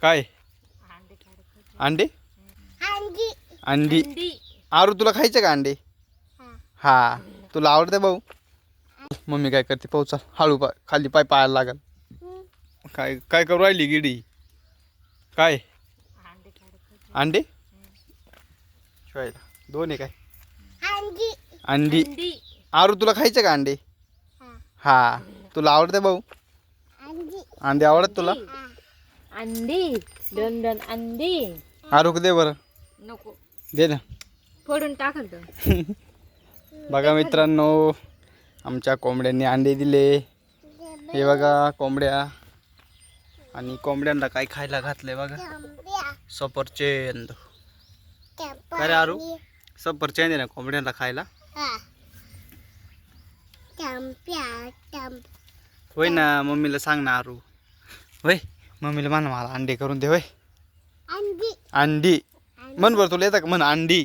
काय अंडे अंडी आरू तुला खायचे का अंडे हा तुला आवडते भाऊ मम्मी काय करते पाहू चल हळू पाय खाली पाय पायाला लागल काय काय करू राहिली गिडी काय अंडे शिवायला दोन आहे काय अंडी आरू तुला खायचे का अंडे हा तुला आवडते भाऊ अंडे आवडत तुला अंडी दोन दोन अंडी आरू दे बरं नको दे ना फोडून टाकल बघा मित्रांनो आमच्या कोंबड्यांनी अंडे दिले हे बघा कोंबड्या आणि कोंबड्यांना काय खायला घातलंय बघा सफरचंद काय रे आरू सफरचंद आहे ना कोंबड्यांना खायला होय ना मम्मीला सांग ना आरू होय मम्मीला म्हणा मला अंडे करून दे होय अंडी म्हण बरं तुला येतं का म्हण अंडी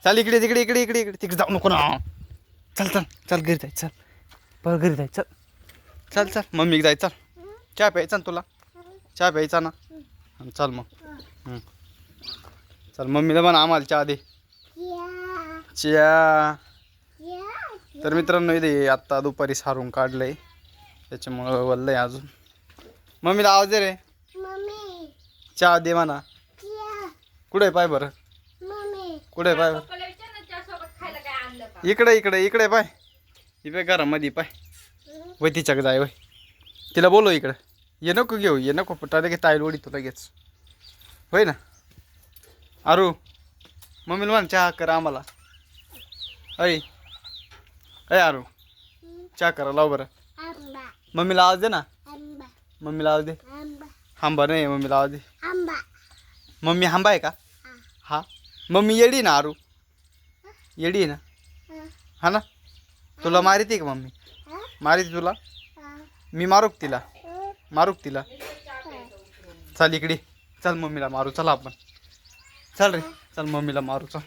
चल इकडे तिकडे इकडे इकडे इकडे तिकडे जाऊ नको ना चल चल चल घरी जाय चल बरं घरी जाय चल चल चल मम्मी जाय चल चहा प्यायचा ना तुला चहा प्यायचा ना चल मग चल मम्मीला म्हणा आम्हाला चहा दे चहा तर मित्रांनो इथे आत्ता दुपारी सारून काढलंय त्याच्यामुळं वल्लंय अजून मम्मीला आवाज दे रे चहा दे म्हणा कुठे पाय बरं कुठे पाय बरं इकडे इकडे इकडे पाय इकडे घरामध्ये पाय वय तिच्याकडे जाय वय तिला बोलो इकडं ये नको घेऊ ये नको पटा लगेच ताईल ओढी तू लगेच होय ना आरू मम्मीला म्हण चहा कर आम्हाला अय अय आरू चहा करा लाव बरं मम्मीला आवाज दे ना मम्मीला आवाज दे हांबा नाही मम्मीला आवाज दे मम्मी हांबा आहे का हा मम्मी येडी ना आरू येडी आहे ना हा ना तुला मारिते का मम्मी मारिते तुला मी मारूक तिला चल इकडे चल मम्मीला मारू चला आपण चल रे चल मम्मीला मारू चल